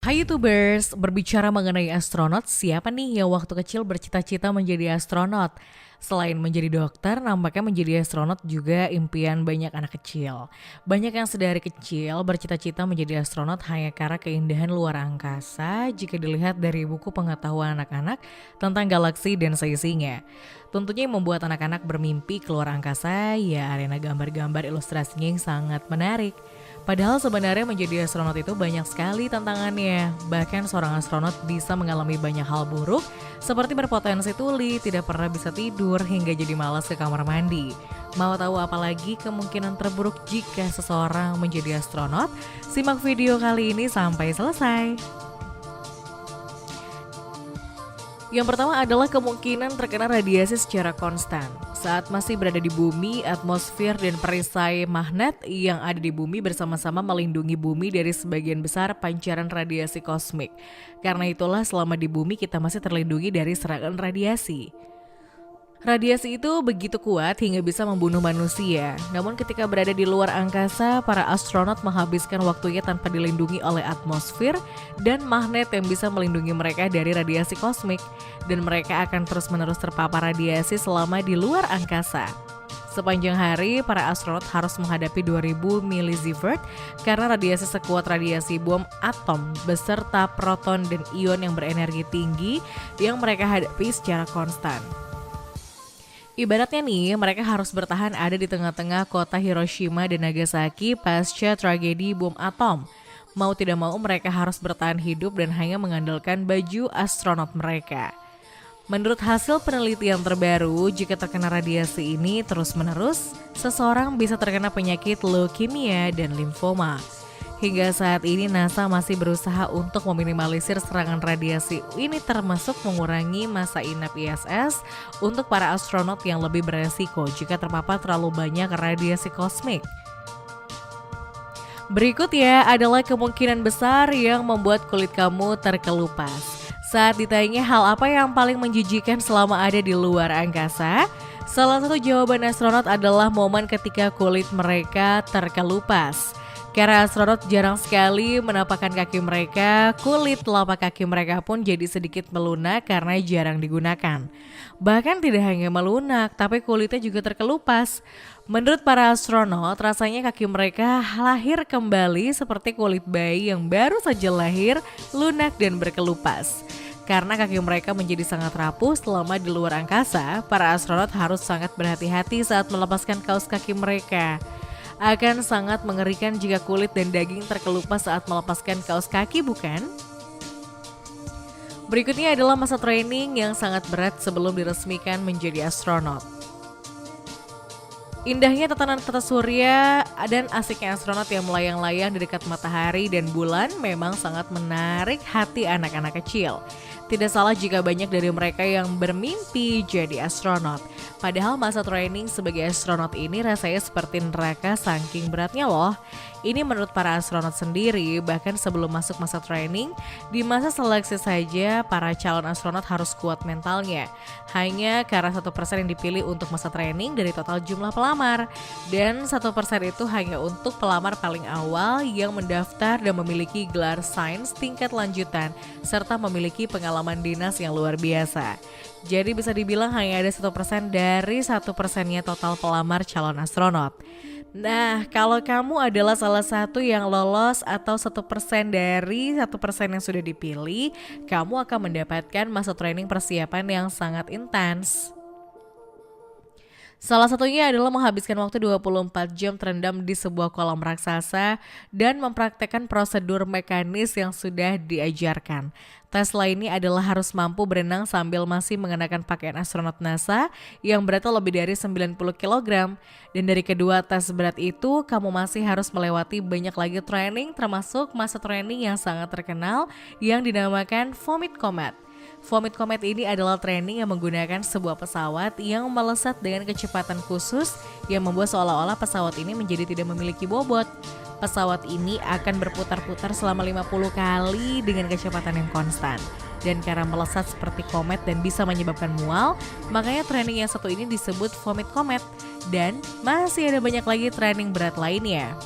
Hai YouTubers, berbicara mengenai astronot, siapa nih yang waktu kecil bercita-cita menjadi astronot? Selain menjadi dokter, nampaknya menjadi astronot juga impian banyak anak kecil. Banyak yang sedari kecil bercita-cita menjadi astronot hanya karena keindahan luar angkasa jika dilihat dari buku pengetahuan anak-anak tentang galaksi dan seisinya. Tentunya yang membuat anak-anak bermimpi keluar angkasa, ya arena gambar-gambar ilustrasinya yang sangat menarik. Padahal sebenarnya menjadi astronot itu banyak sekali tantangannya. Bahkan seorang astronot bisa mengalami banyak hal buruk seperti berpotensi tuli, tidak pernah bisa tidur, hingga jadi malas ke kamar mandi. Mau tahu apalagi kemungkinan terburuk jika seseorang menjadi astronot? Simak video kali ini sampai selesai. Yang pertama adalah kemungkinan terkena radiasi secara konstan. Saat masih berada di bumi, atmosfer dan perisai magnet yang ada di bumi bersama-sama melindungi bumi dari sebagian besar pancaran radiasi kosmik. Karena itulah selama di bumi kita masih terlindungi dari serangan radiasi. Radiasi itu begitu kuat hingga bisa membunuh manusia. Namun ketika berada di luar angkasa, para astronot menghabiskan waktunya tanpa dilindungi oleh atmosfer dan magnet yang bisa melindungi mereka dari radiasi kosmik. Dan mereka akan terus-menerus terpapar radiasi selama di luar angkasa. Sepanjang hari, para astronot harus menghadapi 2000 milisievert karena radiasi sekuat radiasi bom atom beserta proton dan ion yang berenergi tinggi yang mereka hadapi secara konstan. Ibaratnya nih, mereka harus bertahan ada di tengah-tengah kota Hiroshima dan Nagasaki pasca tragedi bom atom. Mau tidak mau mereka harus bertahan hidup dan hanya mengandalkan baju astronot mereka. Menurut hasil penelitian terbaru, jika terkena radiasi ini terus-menerus, seseorang bisa terkena penyakit leukemia dan limfoma. Hingga saat ini NASA masih berusaha untuk meminimalisir serangan radiasi ini, termasuk mengurangi masa inap ISS untuk para astronot yang lebih beresiko jika terpapar terlalu banyak radiasi kosmik. Berikut ya adalah kemungkinan besar yang membuat kulit kamu terkelupas. Saat ditanya hal apa yang paling menjijikan selama ada di luar angkasa, salah satu jawaban astronot adalah momen ketika kulit mereka terkelupas. Karena astronot jarang sekali menapakkan kaki mereka, kulit telapak kaki mereka pun jadi sedikit melunak karena jarang digunakan. Bahkan tidak hanya melunak, tapi kulitnya juga terkelupas. Menurut para astronot, rasanya kaki mereka lahir kembali seperti kulit bayi yang baru saja lahir, lunak dan berkelupas. Karena kaki mereka menjadi sangat rapuh selama di luar angkasa, para astronot harus sangat berhati-hati saat melepaskan kaos kaki mereka. Akan sangat mengerikan jika kulit dan daging terkelupas saat melepaskan kaos kaki, bukan? Berikutnya adalah masa training yang sangat berat sebelum diresmikan menjadi astronot. Indahnya tatanan tata surya dan asiknya astronot yang melayang-layang di dekat matahari dan bulan memang sangat menarik hati anak-anak kecil. Tidak salah jika banyak dari mereka yang bermimpi jadi astronot. Padahal masa training sebagai astronot ini rasanya seperti neraka saking beratnya loh. Ini menurut para astronot sendiri, bahkan sebelum masuk masa training, di masa seleksi saja para calon astronot harus kuat mentalnya. Hanya karena 1% yang dipilih untuk masa training dari total jumlah pelamar. Dan 1% itu hanya untuk pelamar paling awal yang mendaftar dan memiliki gelar sains tingkat lanjutan, serta memiliki pengalaman dinas yang luar biasa. Jadi bisa dibilang hanya ada 1% dari 1%-nya total pelamar calon astronot. Nah, kalau kamu adalah salah satu yang lolos atau 1% dari 1% yang sudah dipilih, kamu akan mendapatkan masa training persiapan yang sangat intens. Salah satunya adalah menghabiskan waktu 24 jam terendam di sebuah kolam raksasa dan mempraktekkan prosedur mekanis yang sudah diajarkan. Tes lainnya adalah harus mampu berenang sambil masih mengenakan pakaian astronot NASA yang beratnya lebih dari 90 kg. Dan dari kedua tes berat itu, kamu masih harus melewati banyak lagi training, termasuk masa training yang sangat terkenal yang dinamakan Vomit Comet. Vomit Comet ini adalah training yang menggunakan sebuah pesawat yang melesat dengan kecepatan khusus yang membuat seolah-olah pesawat ini menjadi tidak memiliki bobot. Pesawat ini akan berputar-putar selama 50 kali dengan kecepatan yang konstan. Dan karena melesat seperti komet dan bisa menyebabkan mual, makanya training yang satu ini disebut Vomit Comet. Dan masih ada banyak lagi training berat lainnya.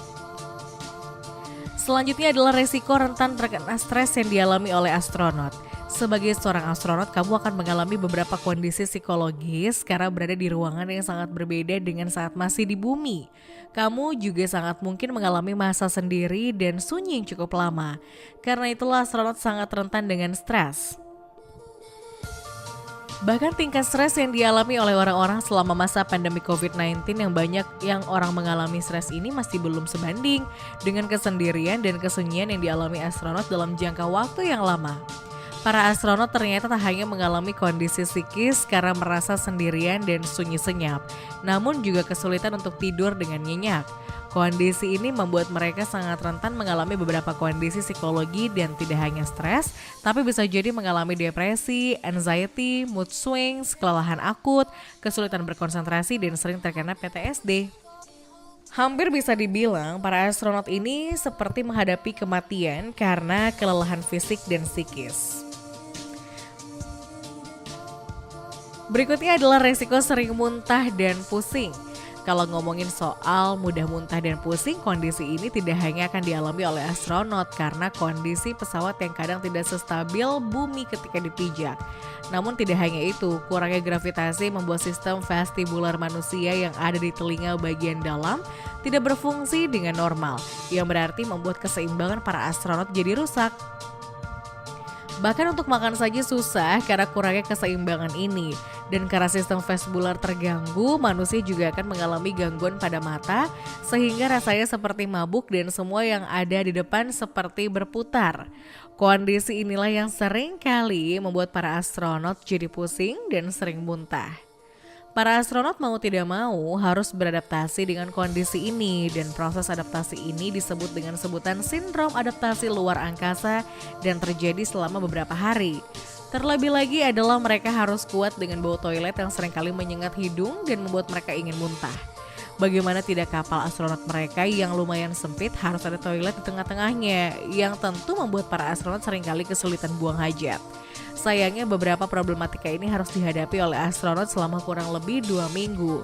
Selanjutnya adalah resiko rentan terkena stres yang dialami oleh astronot. Sebagai seorang astronot, kamu akan mengalami beberapa kondisi psikologis karena berada di ruangan yang sangat berbeda dengan saat masih di bumi. Kamu juga sangat mungkin mengalami masa sendiri dan sunyi yang cukup lama. Karena itulah astronot sangat rentan dengan stres. Bahkan tingkat stres yang dialami oleh orang-orang selama masa pandemi COVID-19 yang banyak yang orang mengalami stres ini masih belum sebanding dengan kesendirian dan kesunyian yang dialami astronot dalam jangka waktu yang lama. Para astronot ternyata tak hanya mengalami kondisi psikis karena merasa sendirian dan sunyi senyap, namun juga kesulitan untuk tidur dengan nyenyak. Kondisi ini membuat mereka sangat rentan mengalami beberapa kondisi psikologi dan tidak hanya stres, tapi bisa jadi mengalami depresi, anxiety, mood swings, kelelahan akut, kesulitan berkonsentrasi, dan sering terkena PTSD. Hampir bisa dibilang para astronot ini seperti menghadapi kematian karena kelelahan fisik dan psikis. Berikutnya adalah resiko sering muntah dan pusing. Kalau ngomongin soal mudah muntah dan pusing, kondisi ini tidak hanya akan dialami oleh astronot karena kondisi pesawat yang kadang tidak sestabil bumi ketika dipijak. Namun tidak hanya itu, kurangnya gravitasi membuat sistem vestibular manusia yang ada di telinga bagian dalam tidak berfungsi dengan normal, yang berarti membuat keseimbangan para astronot jadi rusak. Bahkan untuk makan saja susah karena kurangnya keseimbangan ini. Dan karena sistem vestibular terganggu, manusia juga akan mengalami gangguan pada mata sehingga rasanya seperti mabuk dan semua yang ada di depan seperti berputar. Kondisi inilah yang sering kali membuat para astronot jadi pusing dan sering muntah. Para astronot mau tidak mau harus beradaptasi dengan kondisi ini dan proses adaptasi ini disebut dengan sebutan sindrom adaptasi luar angkasa dan terjadi selama beberapa hari. Terlebih lagi adalah mereka harus kuat dengan bau toilet yang seringkali menyengat hidung dan membuat mereka ingin muntah. Bagaimana tidak kapal astronot mereka yang lumayan sempit harus ada toilet di tengah-tengahnya yang tentu membuat para astronot seringkali kesulitan buang hajat. Sayangnya beberapa problematika ini harus dihadapi oleh astronot selama kurang lebih 2 minggu.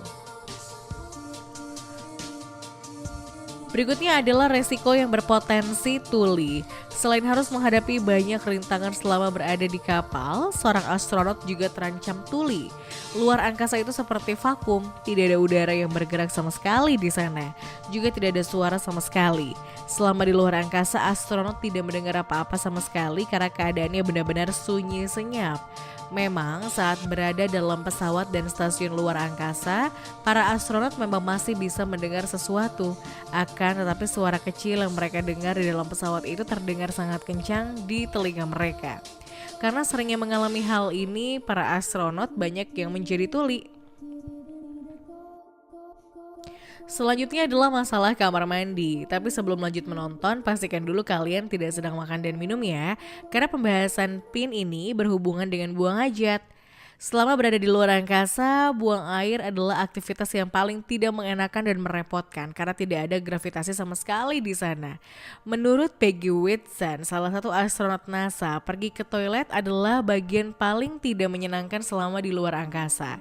Berikutnya adalah resiko yang berpotensi tuli. Selain harus menghadapi banyak rintangan selama berada di kapal, seorang astronot juga terancam tuli. Luar angkasa itu seperti vakum, tidak ada udara yang bergerak sama sekali di sana. Juga tidak ada suara sama sekali. Selama di luar angkasa, astronot tidak mendengar apa-apa sama sekali karena keadaannya benar-benar sunyi senyap. Memang saat berada dalam pesawat dan stasiun luar angkasa, para astronot memang masih bisa mendengar sesuatu. Akan tetapi suara kecil yang mereka dengar di dalam pesawat itu terdengar sangat kencang di telinga mereka. Karena seringnya mengalami hal ini, para astronot banyak yang menjadi tuli. Selanjutnya adalah masalah kamar mandi. Tapi sebelum lanjut menonton, pastikan dulu kalian tidak sedang makan dan minum ya. Karena pembahasan PIN ini berhubungan dengan buang hajat. Selama berada di luar angkasa, buang air adalah aktivitas yang paling tidak mengenakan dan merepotkan karena tidak ada gravitasi sama sekali di sana. Menurut Peggy Whitson, salah satu astronot NASA, pergi ke toilet adalah bagian paling tidak menyenangkan selama di luar angkasa.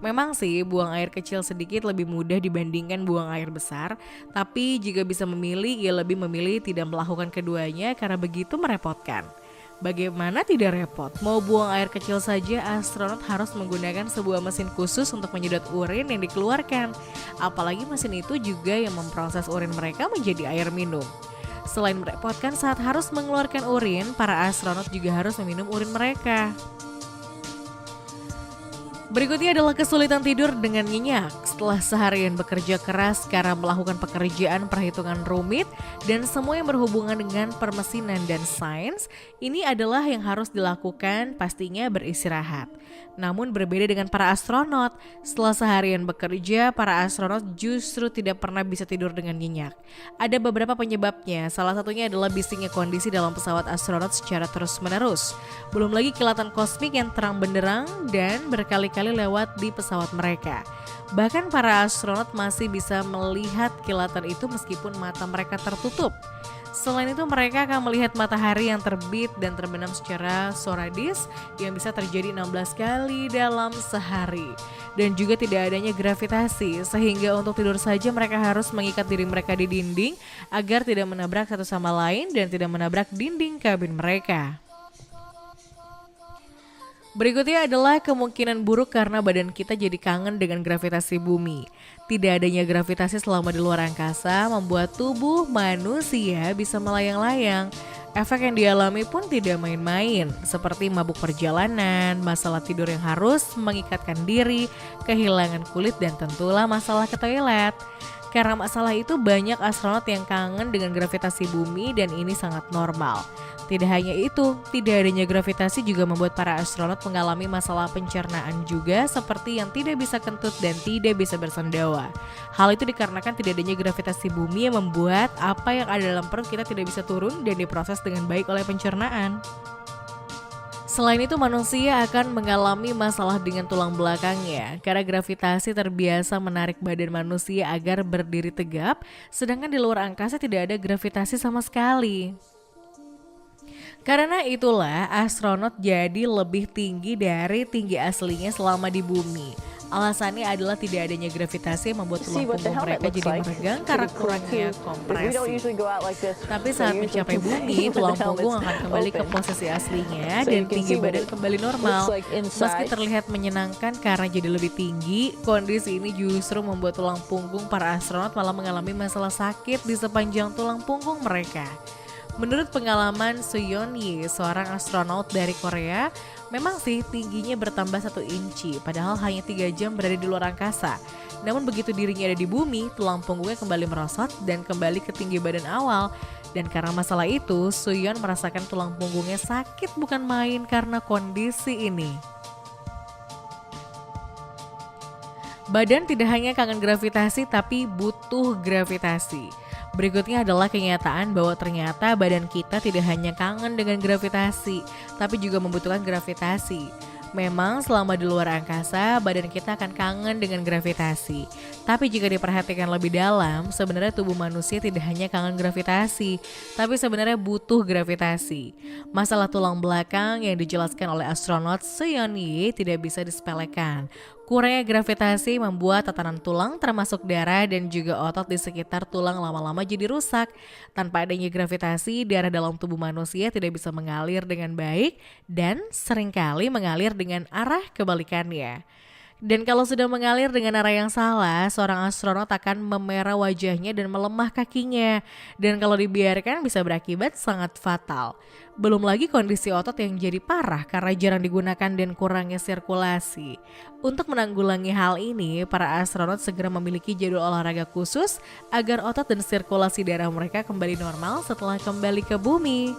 Memang sih, buang air kecil sedikit lebih mudah dibandingkan buang air besar, tapi jika bisa memilih, ia lebih memilih tidak melakukan keduanya karena begitu merepotkan. Bagaimana tidak repot? Mau buang air kecil saja, astronot harus menggunakan sebuah mesin khusus untuk menyedot urin yang dikeluarkan. Apalagi mesin itu juga yang memproses urin mereka menjadi air minum. Selain merepotkan saat harus mengeluarkan urin, para astronot juga harus meminum urin mereka. Berikutnya adalah kesulitan tidur dengan nyenyak. Setelah seharian bekerja keras karena melakukan pekerjaan perhitungan rumit dan semua yang berhubungan dengan permesinan dan sains, ini adalah yang harus dilakukan pastinya beristirahat. Namun berbeda dengan para astronot, setelah seharian bekerja, para astronot justru tidak pernah bisa tidur dengan nyenyak. Ada beberapa penyebabnya, salah satunya adalah bisingnya kondisi dalam pesawat astronot secara terus-menerus. Belum lagi kilatan kosmik yang terang benderang dan berkali-kali lewat di pesawat mereka. Bahkan para astronot masih bisa melihat kilatan itu meskipun mata mereka tertutup. Selain itu mereka akan melihat matahari yang terbit dan terbenam secara sporadis yang bisa terjadi 16 kali dalam sehari. Dan juga tidak adanya gravitasi sehingga untuk tidur saja mereka harus mengikat diri mereka di dinding agar tidak menabrak satu sama lain dan tidak menabrak dinding kabin mereka. Berikutnya adalah kemungkinan buruk karena badan kita jadi kangen dengan gravitasi bumi. Tidak adanya gravitasi selama di luar angkasa membuat tubuh manusia bisa melayang-layang. Efek yang dialami pun tidak main-main, seperti mabuk perjalanan, masalah tidur yang harus mengikatkan diri, kehilangan kulit, dan tentulah masalah ke toilet. Karena masalah itu banyak astronot yang kangen dengan gravitasi bumi dan ini sangat normal. Tidak hanya itu, tidak adanya gravitasi juga membuat para astronot mengalami masalah pencernaan juga seperti yang tidak bisa kentut dan tidak bisa bersendawa. Hal itu dikarenakan tidak adanya gravitasi bumi yang membuat apa yang ada dalam perut kita tidak bisa turun dan diproses dengan baik oleh pencernaan. Selain itu manusia akan mengalami masalah dengan tulang belakangnya karena gravitasi terbiasa menarik badan manusia agar berdiri tegap, sedangkan di luar angkasa tidak ada gravitasi sama sekali. Karena itulah astronot jadi lebih tinggi dari tinggi aslinya selama di bumi. Alasannya adalah tidak adanya gravitasi yang membuat tulang punggung mereka jadi meregang karena kurangnya kompresi. Tapi saat mencapai bumi, tulang punggung akan kembali ke posisi aslinya dan tinggi badan kembali normal. Meski terlihat menyenangkan karena jadi lebih tinggi, kondisi ini justru membuat tulang punggung para astronot malah mengalami masalah sakit di sepanjang tulang punggung mereka. Menurut pengalaman Seon Yi, seorang astronot dari Korea, memang sih tingginya bertambah 1 inci, padahal hanya 3 jam berada di luar angkasa. Namun begitu dirinya ada di bumi, tulang punggungnya kembali merosot dan kembali ke tinggi badan awal. Dan karena masalah itu, Seon merasakan tulang punggungnya sakit bukan main karena kondisi ini. Badan tidak hanya kangen gravitasi tapi butuh gravitasi. Berikutnya adalah kenyataan bahwa ternyata badan kita tidak hanya kangen dengan gravitasi, tapi juga membutuhkan gravitasi. Memang selama di luar angkasa, badan kita akan kangen dengan gravitasi. Tapi jika diperhatikan lebih dalam, sebenarnya tubuh manusia tidak hanya kangen gravitasi, tapi sebenarnya butuh gravitasi. Masalah tulang belakang yang dijelaskan oleh astronot Seon Yi tidak bisa disepelekan. Kurangnya gravitasi membuat tatanan tulang termasuk darah dan juga otot di sekitar tulang lama-lama jadi rusak. Tanpa adanya gravitasi, darah dalam tubuh manusia tidak bisa mengalir dengan baik dan seringkali mengalir dengan arah kebalikannya. Dan kalau sudah mengalir dengan arah yang salah, seorang astronot akan memerah wajahnya dan melemah kakinya. Dan kalau dibiarkan bisa berakibat sangat fatal. Belum lagi kondisi otot yang jadi parah karena jarang digunakan dan kurangnya sirkulasi. Untuk menanggulangi hal ini, para astronot segera memiliki jadwal olahraga khusus agar otot dan sirkulasi darah mereka kembali normal setelah kembali ke bumi.